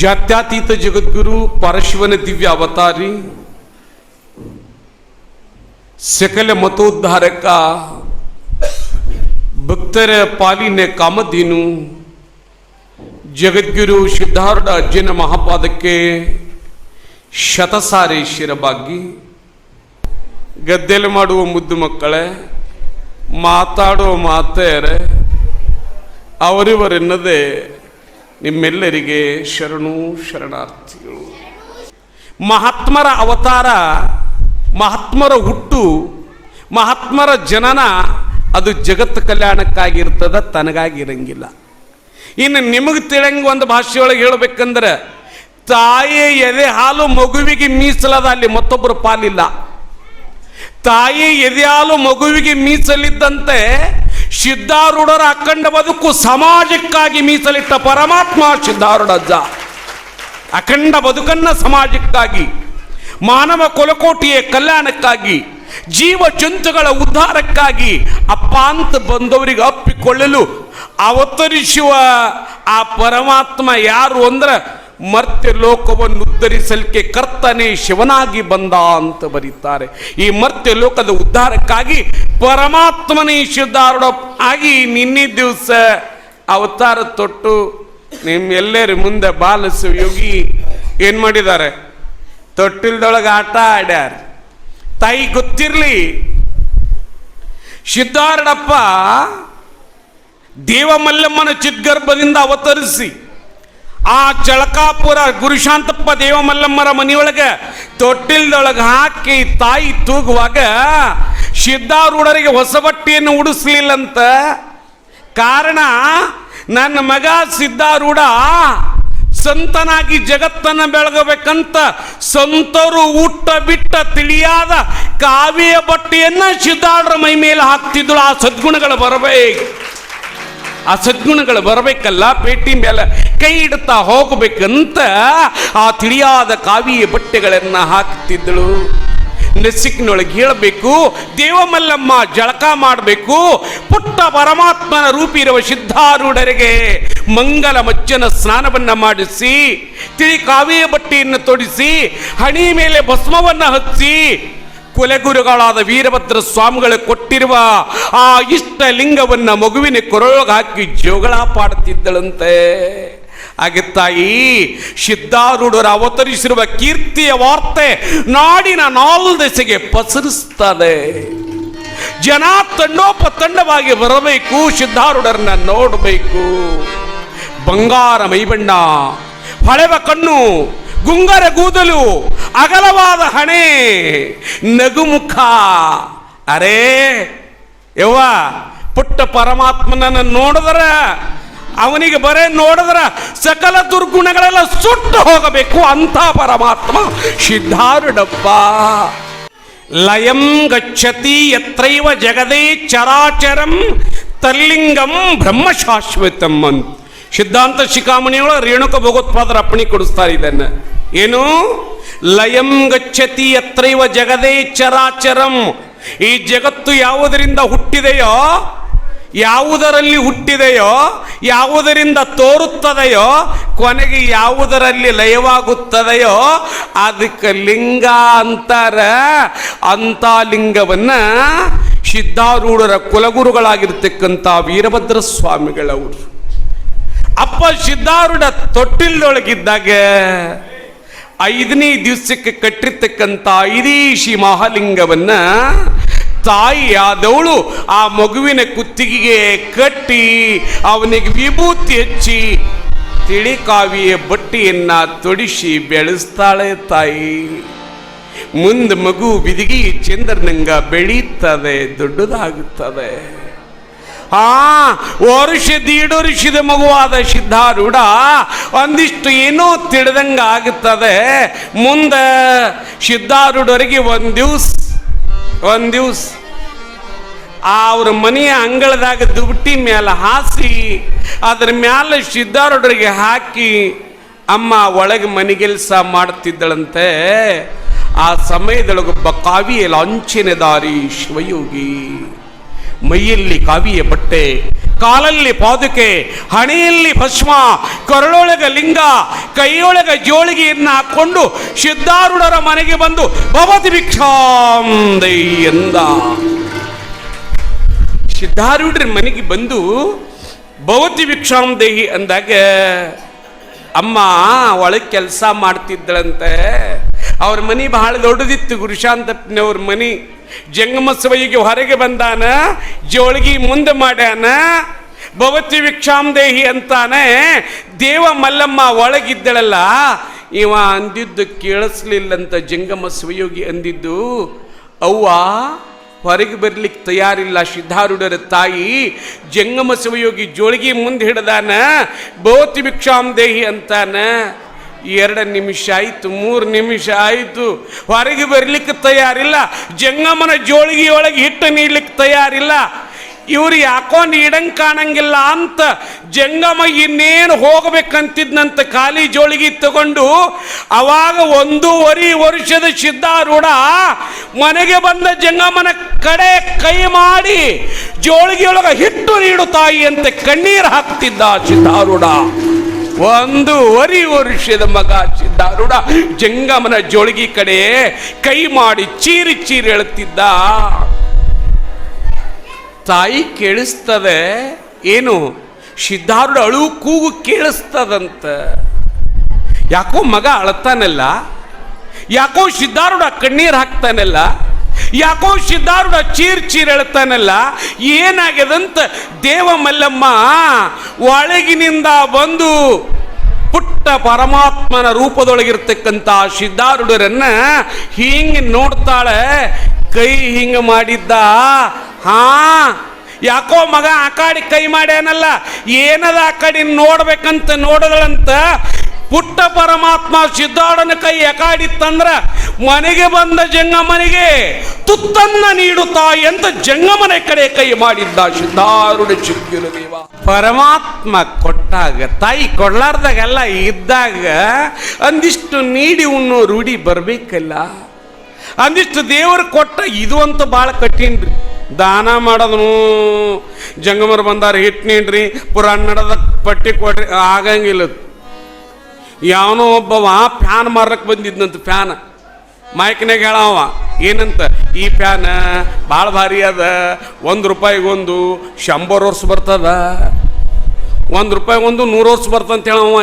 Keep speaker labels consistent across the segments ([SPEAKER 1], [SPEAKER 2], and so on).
[SPEAKER 1] ಜಾತ್ಯತೀತ ಜಗದ್ಗುರು ಪರಶಿವನ ದಿವ್ಯ ಅವತಾರಿ, ಸಕಲ ಮತೋದ್ಧಾರಕ, ಭಕ್ತರ ಪಾಲಿನ ಕಾಮಧೇನು ಜಗದ್ಗುರು ಸಿದ್ಧಾರೂಢ ಅಜ್ಜನ ಮಹಾಪಾದಕ್ಕೆ ಶತಸಾರಿ ಶಿರಬಾಗಿ. ಗದ್ದೆಲು ಮಾಡುವ ಮುದ್ದು ಮಕ್ಕಳೇ, ಮಾತಾಡುವ ಮಾತೆಯರೇ, ಅವರಿವರೆನ್ನದೇ ನಿಮ್ಮೆಲ್ಲರಿಗೆ ಶರಣು ಶರಣಾರ್ಥಿಗಳು. ಮಹಾತ್ಮರ ಅವತಾರ, ಮಹಾತ್ಮರ ಹುಟ್ಟು, ಮಹಾತ್ಮರ ಜನನ ಅದು ಜಗತ್ತು ಕಲ್ಯಾಣಕ್ಕಾಗಿರ್ತದ, ತನಗಾಗಿರಂಗಿಲ್ಲ. ಇನ್ನು ನಿಮಗೆ ತಿಳಿಯಂಗೆ ಒಂದು ಭಾಷೆಯೊಳಗೆ ಹೇಳ್ಬೇಕಂದ್ರೆ, ತಾಯಿಯ ಎದೆ ಹಾಲು ಮಗುವಿಗೆ ಮೀಸಲದ, ಅಲ್ಲಿ ಮತ್ತೊಬ್ಬರು ಪಾಲಿಲ್ಲ. ತಾಯಿ ಎದೆ ಹಾಲು ಮಗುವಿಗೆ ಮೀಸಲಿದ್ದಂತೆ ಸಿದ್ಧಾರೂಢರ ಅಖಂಡ ಬದುಕು ಸಮಾಜಕ್ಕಾಗಿ ಮೀಸಲಿಟ್ಟ ಪರಮಾತ್ಮ ಸಿದ್ಧಾರೂಢಜ್ಜ. ಅಖಂಡ ಬದುಕನ್ನ ಸಮಾಜಕ್ಕಾಗಿ, ಮಾನವ ಕುಲಕೋಟಿಯ ಕಲ್ಯಾಣಕ್ಕಾಗಿ, ಜೀವ ಜಂತುಗಳ ಉದ್ಧಾರಕ್ಕಾಗಿ ಅಪ್ಪ ಅಂತ ಬಂದವರಿಗೆ ಅಪ್ಪಿಕೊಳ್ಳಲು ಅವತರಿಸುವ ಆ ಪರಮಾತ್ಮ ಯಾರು ಅಂದ್ರೆ, ಮರ್ತ್ಯ ಲೋಕವನ್ನು ಉದ್ಧರಿಸಲಿಕ್ಕೆ ಕರ್ತನೇ ಶಿವನಾಗಿ ಬಂದ ಅಂತ ಬರೀತಾರೆ. ಈ ಮರ್ತ್ಯ ಲೋಕದ ಉದ್ಧಾರಕ್ಕಾಗಿ ಪರಮಾತ್ಮನೇ ಸಿದ್ಧಾರೂಢ ಆಗಿ ನಿನ್ನೆ ದಿವಸ ಅವತಾರ ತೊಟ್ಟು ನಿಮ್ಮೆಲ್ಲರ ಮುಂದೆ ಬಾಲಸ ಯೋಗಿ ಏನ್ ಮಾಡಿದ್ದಾರೆ? ತೊಟ್ಟಿಲ್ದೊಳಗೆ ಆಟ ಆಡ್ಯಾರ. ತಾಯಿ ಗೊತ್ತಿರ್ಲಿ, ಸಿದ್ಧಾರೂಢಪ್ಪ ದೇವಮಲ್ಲಮ್ಮನ ಚಿದ್ಗರ್ಭದಿಂದ ಅವತರಿಸಿ ಆ ಚಳಕಾಪುರ ಗುರುಶಾಂತಪ್ಪ ದೇವಮಲ್ಲಮ್ಮರ ಮನೆಯೊಳಗೆ ತೊಟ್ಟಿಲ್ದೊಳಗೆ ಹಾಕಿ ತಾಯಿ ತೂಗುವಾಗ ಸಿದ್ಧಾರೂಢರಿಗೆ ಹೊಸ ಬಟ್ಟೆಯನ್ನು ಉಡಿಸ್ಲಿಲ್ಲಂತ. ಕಾರಣ, ನನ್ನ ಮಗ ಸಿದ್ಧಾರೂಢ ಸಂತನಾಗಿ ಜಗತ್ತನ್ನು ಬೆಳಗಬೇಕಂತ ಸಂತರು ಊಟ ಬಿಟ್ಟ ತಿಳಿಯಾದ ಕಾವಿಯ ಬಟ್ಟೆಯನ್ನ ಸಿದ್ಧಾರೂಢರ ಮೈ ಮೇಲೆ ಹಾಕ್ತಿದ್ರು. ಆ ಸದ್ಗುಣಗಳು ಬರಬೇಕು, ಆ ಸದ್ಗುಣಗಳು ಬರಬೇಕಲ್ಲ, ಪೇಟಿ ಮೇಲೆ ಕೈ ಇಡ್ತಾ ಹೋಗಬೇಕಂತ ಆ ತಿಳಿಯಾದ ಕಾವಿಯ ಬಟ್ಟೆಗಳನ್ನು ಹಾಕ್ತಿದ್ದಳು. ನೆಸಿಕ್ನೊಳಗೆ ಹೇಳಬೇಕು, ದೇವಮಲ್ಲಮ್ಮ ಜಳಕ ಮಾಡಬೇಕು. ಪುಟ್ಟ ಪರಮಾತ್ಮನ ರೂಪಿ ಇರುವ ಸಿದ್ಧಾರೂಢರಿಗೆ ಮಂಗಲ ಮಜ್ಜನ ಸ್ನಾನವನ್ನ ಮಾಡಿಸಿ, ತಿಳಿ ಕಾವಿಯ ಬಟ್ಟೆಯನ್ನು ತೊಡಿಸಿ, ಹಣಿ ಮೇಲೆ ಭಸ್ಮವನ್ನು ಹಚ್ಚಿ, ಕುಲಗುರುಗಳಾದ ವೀರಭದ್ರ ಸ್ವಾಮಿಗಳು ಕೊಟ್ಟಿರುವ ಆ ಇಷ್ಟ ಲಿಂಗವನ್ನ ಮಗುವಿನ ಕೊರಳೊಳಗೆ ಹಾಕಿ ಜೋಗಳ ಪಾಡುತ್ತಿದ್ದಳಂತೆ. ಹಾಗೆ ತಾಯಿ ಸಿದ್ಧಾರೂಢರು ಅವತರಿಸಿರುವ ಕೀರ್ತಿಯ ವಾರ್ತೆ ನಾಡಿನ ನಾಲ್ದೆಸೆಗೆ ಪಸರಿಸ್ತದೆ. ಜನ ತಂಡೋಪತಂಡವಾಗಿ ಬರಬೇಕು, ಸಿದ್ಧಾರೂಢರನ್ನ ನೋಡಬೇಕು. ಬಂಗಾರ ಮೈಬಣ್ಣ, ಹೊಳೆವ ಕಣ್ಣು, ಗುಂಗರ ಕೂದಲು, ಅಗಲವಾದ ಹಣೆ, ನಗುಮುಖ. ಅರೇ ಯವ್ವ, ಪುಟ್ಟ ಪರಮಾತ್ಮನನ್ನು ನೋಡಿದ್ರ, ಅವನಿಗೆ ಬರೇ ನೋಡಿದ್ರ ಸಕಲ ದುರ್ಗುಣಗಳೆಲ್ಲ ಸುಟ್ಟು ಹೋಗಬೇಕು ಅಂತ ಪರಮಾತ್ಮ ಸಿದ್ಧಾರೂಢಪ್ಪ. ಲಯಂ ಗಚ್ಚತಿ ಯತ್ರೈವ ಜಗದೇ ಚರಾಚರಂ ತಲ್ಲಿಂಗಂ ಬ್ರಹ್ಮ ಶಾಶ್ವತಂ ಅಂತ ಸಿದ್ಧಾಂತ ಶಿಖಾಮಣಿಯೊಳ ರೇಣುಕ ಭಗವತ್ಪಾದರ ಅಪ್ಪಣೆ ಕೊಡಿಸ್ತಾರೆ ಇದನ್ನ. ಏನು? ಲಯಂ ಗಚ್ಚತಿ ಯತ್ರೈವ ಜಗದೇ ಚರಾಚರಂ. ಈ ಜಗತ್ತು ಯಾವುದರಿಂದ ಹುಟ್ಟಿದೆಯೋ, ಯಾವುದರಲ್ಲಿ ಹುಟ್ಟಿದೆಯೋ, ಯಾವುದರಿಂದ ತೋರುತ್ತದೆಯೋ, ಕೊನೆಗೆ ಯಾವುದರಲ್ಲಿ ಲಯವಾಗುತ್ತದೆಯೋ ಅದಕ್ಕೆ ಲಿಂಗ ಅಂತಾರ. ಅಂತ ಲಿಂಗವನ್ನ ಸಿದ್ಧಾರೂಢರ ಕುಲಗುರುಗಳಾಗಿರ್ತಕ್ಕಂಥ ವೀರಭದ್ರ ಸ್ವಾಮಿಗಳವರು ಅಪ್ಪ ಸಿದ್ಧಾರೂಢ ತೊಟ್ಟಿಲ್ದೊಳಗಿದ್ದಾಗ 5ನೇ ದಿವಸಕ್ಕೆ ಕಟ್ಟಿರ್ತಕ್ಕಂಥ ಐದೀಶಿ ಮಹಾಲಿಂಗವನ್ನ ತಾಯಿ ಆದವಳು ಆ ಮಗುವಿನ ಕುತ್ತಿಗೆಗೆ ಕಟ್ಟಿ ಅವನಿಗೆ ವಿಭೂತಿ ಹಚ್ಚಿ ತಿಳಿ ಕಾವಿಯ ಬಟ್ಟೆಯನ್ನ ತೊಡಿಸಿ ಬೆಳೆಸ್ತಾಳೆ ತಾಯಿ. ಮುಂದೆ ಮಗು ಬಿದಿಗಿ ಚಂದ್ರನಂಗ ಬೆಳೀತದೆ, ದೊಡ್ಡದಾಗುತ್ತದೆ. ವರ್ಷ 1.5 ವರ್ಷದ ಮಗುವಾದ ಸಿದ್ಧಾರೂಢ ಒಂದಿಷ್ಟು ಏನೋ ತಿಳಿದಂಗ ಆಗುತ್ತದೆ. ಮುಂದೆ ಸಿದ್ಧಾರೂಢರಿಗೆ ಒಂದು ದಿವಸ ಅವ್ರ ಮನೆಯ ಅಂಗಳದಾಗ ದುಬಟ್ಟಿ ಮೇಲೆ ಹಾಸಿ ಅದ್ರ ಮೇಲೆ ಸಿದ್ಧಾರೂಢರಿಗೆ ಹಾಕಿ ಅಮ್ಮ ಒಳಗೆ ಮನೆಗೆಲ್ಸ ಮಾಡ್ತಿದ್ದಳಂತೆ. ಆ ಸಮಯದೊಳಗೊಬ್ಬ ಕಾವಿಯ ಲಾಂಛನದಾರಿ ಶಿವಯೋಗಿ ಮೈಯಲ್ಲಿ ಕಾವಿಯ ಬಟ್ಟೆ, ಕಾಲಲ್ಲಿ ಪಾದುಕೆ, ಹಣೆಯಲ್ಲಿ ಭಸ್ಮ, ಕೊರಳೊಳಗ ಲಿಂಗ, ಕೈಯೊಳಗ ಜೋಳಿಗೆಯನ್ನ ಹಾಕೊಂಡು ಸಿದ್ಧಾರೂಢರ ಮನೆಗೆ ಬಂದು ಭವತಿ ಭಿಕ್ಷಾಂದೈ ಎಂದ. ಸಿದ್ಧಾರೂಢರ ಮನೆಗೆ ಬಂದು ಭವತಿ ಭಿಕ್ಷಾಂದೇಹಿ ಅಂದಾಗ ಅಮ್ಮ ಒಳಗೆ ಕೆಲಸ ಮಾಡ್ತಿದ್ದಳಂತೆ. ಅವ್ರ ಮನೆ ಬಹಳ ದೊಡ್ಡದಿತ್ತು. ಗುರುಶಾಂತಪ್ಪನವ್ರ ಮನೆ. ಜಂಗಮಸವಯಿಗೆ ಹೊರಗೆ ಬಂದಾನ, ಜೋಳಿಗೆ ಮುಂದೆ ಮಾಡ್ಯಾನ, ಭವತಿ ಭಿಕ್ಷಾಂದೇಹಿ ಅಂತಾನೆ. ದೇವ ಮಲ್ಲಮ್ಮ ಒಳಗಿದ್ದಳಲ್ಲ, ಇವ ಅಂದಿದ್ದು ಕೇಳಿಸ್ಲಿಲ್ಲಂತ. ಜಂಗಮ ಶಿವಯೋಗಿ ಅಂದಿದ್ದು, ಅವ್ವ ಹೊರಗೆ ಬರ್ಲಿಕ್ಕೆ ತಯಾರಿಲ್ಲ ಸಿದ್ಧಾರೂಢರ ತಾಯಿ. ಜಂಗಮ ಶಿವಯೋಗಿ ಜೋಳಿಗೆ ಮುಂದೆ ಹಿಡ್ದಾನ, ಭವತಿ ಭಿಕ್ಷಾಂದೇಹಿ ಅಂತಾನ. 2 ನಿಮಿಷ ಆಯಿತು, 3 ನಿಮಿಷ ಆಯಿತು, ಹೊರಗೆ ಬರ್ಲಿಕ್ಕೆ ತಯಾರಿಲ್ಲ. ಜಂಗಮನ ಜೋಳಿಗೆಯೊಳಗೆ ಹಿಟ್ಟು ನೀಡ್ಲಿಕ್ಕೆ ತಯಾರಿಲ್ಲ. ಇವ್ರು ಯಾಕೋ ನೀಡಂಗೆ ಕಾಣಂಗಿಲ್ಲ ಅಂತ ಜಂಗಮ ಇನ್ನೇನು ಹೋಗಬೇಕಂತಿದ್ನಂತ ಖಾಲಿ ಜೋಳಿಗೆ ತಗೊಂಡು. ಅವಾಗ 1.5 ವರ್ಷದ ಸಿದ್ಧಾರೂಢ ಮನೆಗೆ ಬಂದ ಜಂಗಮನ ಕಡೆ ಕೈ ಮಾಡಿ ಜೋಳಿಗೆಯೊಳಗೆ ಹಿಟ್ಟು ನೀಡು ತಾಯಿ ಅಂತ ಕಣ್ಣೀರು ಹಾಕ್ತಿದ್ದ ಸಿದ್ಧಾರೂಢ. 1.5 ವರ್ಷದ ಮಗ ಸಿದ್ಧಾರೂಢ ಜಂಗಮನ ಜೋಳಿಗೆ ಕಡೆ ಕೈ ಮಾಡಿ ಚೀರಿ ಚೀರಿ ಹೇಳುತ್ತಿದ್ದ. ತಾಯಿ ಕೇಳಿಸ್ತದೆ, ಏನು ಸಿದ್ಧಾರೂಢ ಅಳು ಕೂಗು ಕೇಳಿಸ್ತದಂತ. ಯಾಕೋ ಮಗ ಅಳತಾನಲ್ಲ, ಯಾಕೋ ಸಿದ್ಧಾರೂಢ ಕಣ್ಣೀರು ಹಾಕ್ತಾನಲ್ಲ, ಯಾಕೋ ಸಿದ್ಧಾರೂಢ ಚೀರ್ ಹೇಳ್ತಾನಲ್ಲ, ಏನಾಗ್ಯದಂತ ದೇವ ಮಲ್ಲಮ್ಮ ಒಳಗಿನಿಂದ ಬಂದು ಪುಟ್ಟ ಪರಮಾತ್ಮನ ರೂಪದೊಳಗಿರ್ತಕ್ಕಂಥ ಸಿದ್ಧಾರೂಢರನ್ನ ಹಿಂಗೆ ನೋಡ್ತಾಳೆ. ಕೈ ಹಿಂಗೆ ಮಾಡಿದ್ದ. ಹಾ, ಯಾಕೋ ಮಗ ಆ ಕಡೆ ಕೈ ಮಾಡ್ಯಾನಲ್ಲ, ಏನದ ಆ ಕಡೆ ನೋಡ್ಬೇಕಂತ ನೋಡದಳಂತ. ಪುಟ್ಟ ಪರಮಾತ್ಮ ಸಿದ್ಧಾರೂಢನ ಕೈ ಯಾಕಾಡಿತ್ತಂದ್ರ ಮನೆಗೆ ಬಂದ ಜಂಗಮನಿಗೆ ತುತ್ತನ್ನ ನೀಡುತ್ತಾ ಎಂದು ಜಂಗಮನ ಕಡೆ ಕೈ ಮಾಡಿದ್ದ ಸಿದ್ಧಾರೂಢ ಚಿಕ್ಕನ ದೇವ. ಪರಮಾತ್ಮ ಕೊಟ್ಟಾಗ, ತಾಯಿ ಕೊಡ್ಲಾರ್ದಾಗೆಲ್ಲ ಇದ್ದಾಗ ಅಂದಿಷ್ಟು ನೀಡಿ ಉಣ್ಣೋ ರೂಢಿ ಬರ್ಬೇಕಲ್ಲ. ಅಂದಿಷ್ಟು ದೇವರು ಕೊಟ್ಟ. ಇದು ಅಂತೂ ಭಾಳ ಕಠಿಣ್ರಿ. ದಾನ ಮಾಡೋದನು ಜಂಗಮರು ಬಂದಾರ ಹಿಟ್ಟು ನೀಡ್ರಿ, ಪುರಾಣ ನಡೆದ ಪಟ್ಟಿ ಕೊಡ್ರಿ, ಆಗಂಗಿಲ್ಲ. ಯಾವನೋ ಒಬ್ಬವ ಫ್ಯಾನ್ ಮಾರಕ್ಕೆ ಬಂದಿದ್ನಂತ. ಫ್ಯಾನ್ ಮೈಕ್ನಾಗ ಹೇಳವ ಏನಂತ, ಈ ಫ್ಯಾನ್ ಭಾಳ ಭಾರಿ ಅದ, 1 ರೂಪಾಯಿಗೊಂದು 100 ವರ್ಷ ಬರ್ತದ, 1 ರೂಪಾಯಿಗೊಂದು 100 ವರ್ಷ ಬರ್ತಂತ ಹೇಳವ.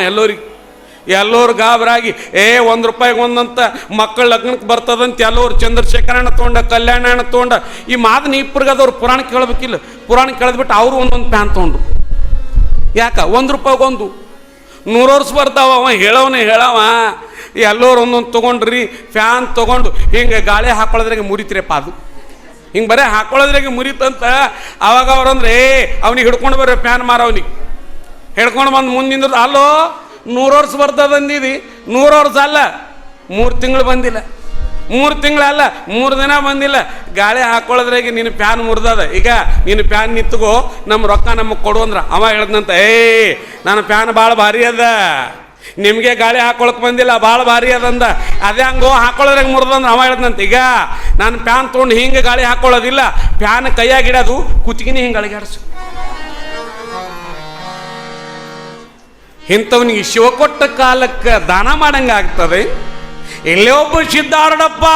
[SPEAKER 1] ಎಲ್ಲರೂ ಗಾಬರಾಗಿ 1 ರೂಪಾಯಿಗೊಂದಂತ ಮಕ್ಕಳ ಲಗ್ನಕ್ಕೆ ಬರ್ತದಂತ ಎಲ್ಲರೂ ಚಂದ್ರಶೇಖರಣ್ಣ ತೊಗೊಂಡ, ಕಲ್ಯಾಣಣ್ಣ ತೊಗೊಂಡ. ಈ ಮಾದನ ಇಬ್ಬರಿಗದವ್ರು ಪುರಾಣ ಕೇಳಬೇಕಿಲ್ಲ. ಪುರಾಣ ಕೇಳಿದ್ಬಿಟ್ಟು ಅವರು ಒಂದೊಂದು ಫ್ಯಾನ್ ತೊಗೊಂಡ್ರು. ಯಾಕ 1 ರೂಪಾಯಿಗೊಂದು 100 ವರ್ಷ ಬರ್ತಾವ. ಅವ ಹೇಳವ ಎಲ್ಲರೂ ಒಂದೊಂದು ತೊಗೊಂಡ್ರಿ. ಫ್ಯಾನ್ ತೊಗೊಂಡು ಹಿಂಗೆ ಗಾಳಿ ಹಾಕೊಳ್ಳೋದ್ರಾಗೆ ಮುರಿತಿರಪ್ಪ. ಅದು ಹಿಂಗೆ ಬರೀ ಹಾಕೊಳ್ಳೋದ್ರಾಗೆ ಮುರಿತಂತ. ಅವಾಗ ಅವ್ರಂದ್ರೆ ಅವ್ನಿಗೆ ಹಿಡ್ಕೊಂಡು ಬರ್ರಿ, ಫ್ಯಾನ್ ಮಾರವನಿಗೆ ಹಿಡ್ಕೊಂಡು ಬಂದು ಮುಂದಿಂದ, ಅಲ್ಲೋ 100 ವರ್ಷ ಬರ್ತದ ಅಂದಿದಿ, 100 ವರ್ಷ ಅಲ್ಲ, 3 ತಿಂಗಳು ಬಂದಿಲ್ಲ, 3 ತಿಂಗಳಲ್ಲ 3 ದಿನ ಬಂದಿಲ್ಲ. ಗಾಳಿ ಹಾಕೊಳ್ಳೋದ್ರಾಗೆ ನಿನ್ನ ಫ್ಯಾನ್ ಮುರಿದದ. ಈಗ ನಿನ್ನ ಫ್ಯಾನ್ ನಿಂತ್ಕೋ, ನಮ್ಮ ರೊಕ್ಕ ನಮಗೆ ಕೊಡು ಅಂದ್ರ. ಅವ ಹೇಳ್ದಂತ, ನನ್ನ ಫ್ಯಾನ್ ಭಾಳ ಭಾರಿ ಅದ, ನಿಮಗೆ ಗಾಳಿ ಹಾಕೊಳಕ್ ಬಂದಿಲ್ಲ, ಭಾಳ ಭಾರಿ ಅದಂದ. ಅದೇ ಹಂಗೋ ಹಾಕೊಳ್ಳೋದ್ರಾಗ ಮುರಿದಂದ್ರೆ ಅವ ಹೇಳ್ದಂತ, ಈಗ ನಾನು ಫ್ಯಾನ್ ತೊಗೊಂಡು ಹಿಂಗೆ ಗಾಳಿ ಹಾಕೊಳ್ಳೋದಿಲ್ಲ, ಫ್ಯಾನ್ ಕೈಯಾಗಿಡೋದು, ಕುತ್ತಿಗೆನೇ ಹಿಂಗೆ ಅಳಗಾಡ್ಸು. ಇಂಥವನಿಗೆ ಶಿವ ಕೊಟ್ಟ ಕಾಲಕ್ಕೆ ದಾನ ಮಾಡಂಗ ಆಗ್ತದೆ. ಎಲ್ಲೇ ಒಬ್ಬ ಸಿದ್ಧಾರೂಢಪ್ಪ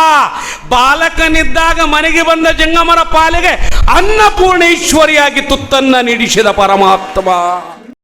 [SPEAKER 1] ಬಾಲಕನಿದ್ದಾಗ ಮನೆಗೆ ಬಂದ ಜಂಗಮರ ಪಾಲಿಗೆ ಅನ್ನಪೂರ್ಣೇಶ್ವರಿಯಾಗಿ ತುತ್ತನ್ನ ನೀಡಿಸಿದ ಪರಮಾತ್ಮ.